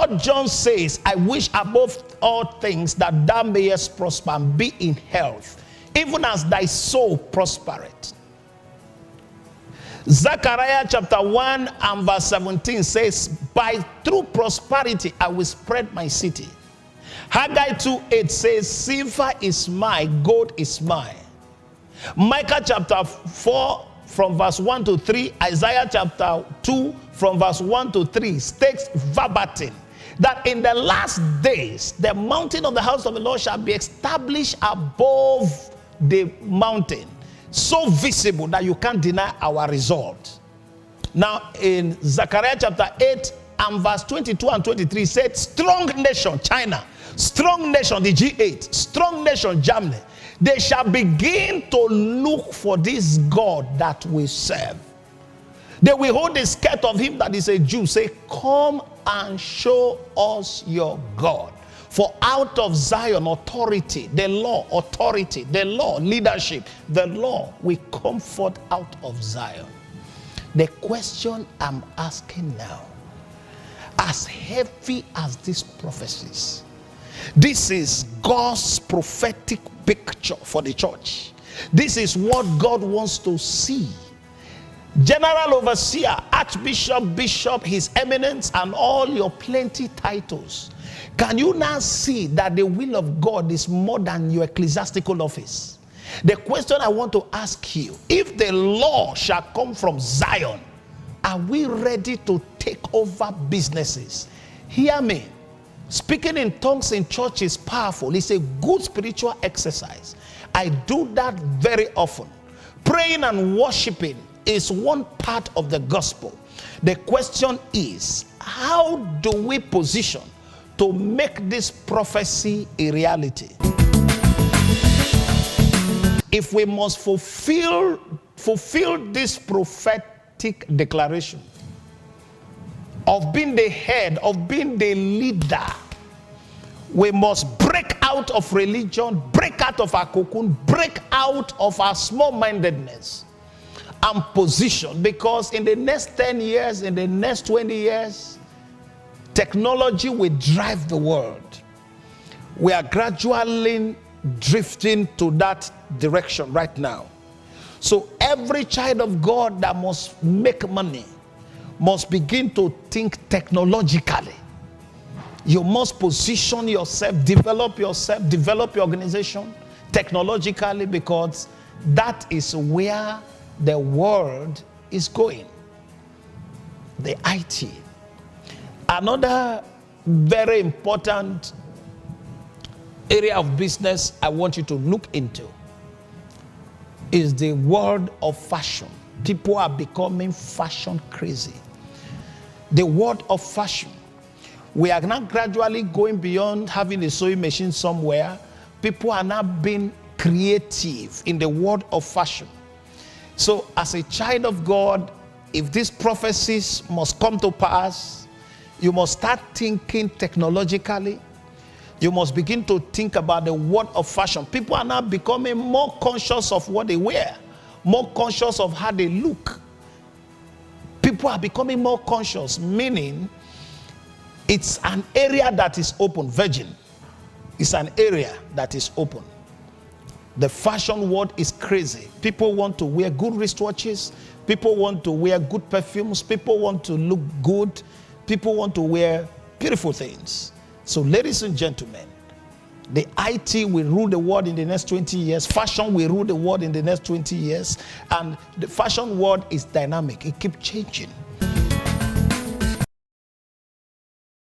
3rd John says, I wish above all things that thou mayest prosper and be in health, even as thy soul prospereth. Zechariah chapter 1 and verse 17 says, through prosperity I will spread my city. Haggai 2:8 says, silver is mine, gold is mine. Micah chapter 4 from verse 1 to 3, Isaiah chapter 2 from verse 1 to 3 states verbatim that in the last days the mountain of the house of the Lord shall be established above the mountain, so visible that you can't deny our result. Now in Zechariah chapter 8 and verse 22 and 23 said, strong nation China, strong nation the G8, strong nation Germany, they shall begin to look for this God that we serve. They will hold the skirt of him that is a Jew, say, come and show us your God. For out of Zion authority, the law, leadership, the law will come forth out of Zion. The question I'm asking now, as heavy as these prophecies, this is God's prophetic picture for the church. This is what God wants to see. General Overseer, Archbishop, Bishop, His Eminence, and all your plenty titles. Can you now see that the will of God is more than your ecclesiastical office? The question I want to ask you, if the law shall come from Zion, are we ready to take over businesses? Hear me. Speaking in tongues in church is powerful. It's a good spiritual exercise. I do that very often. Praying and worshiping is one part of the gospel. The question is, how do we position to make this prophecy a reality? If we must fulfill this prophetic declaration of being the head, of being the leader, we must break out of religion, break out of our cocoon, break out of our small-mindedness and position. Because in the next 10 years, in the next 20 years, technology will drive the world. We are gradually drifting to that direction right now. So every child of God that must make money must begin to think technologically. You must position yourself, develop your organization technologically, because that is where the world is going. The IT. Another very important area of business I want you to look into is the world of fashion. People are becoming fashion crazy. The world of fashion. We are now gradually going beyond having a sewing machine somewhere. People are now being creative in the world of fashion. So as a child of God, if these prophecies must come to pass, you must start thinking technologically. You must begin to think about the world of fashion. People are now becoming more conscious of what they wear, more conscious of how they look. People are becoming more conscious, meaning it's an area that is open. Virgin. It's an area that is open. The fashion world is crazy. People want to wear good wristwatches. People want to wear good perfumes. People want to look good. People want to wear beautiful things. So ladies and gentlemen, the IT will rule the world in the next 20 years. Fashion will rule the world in the next 20 years. And the fashion world is dynamic. It keeps changing.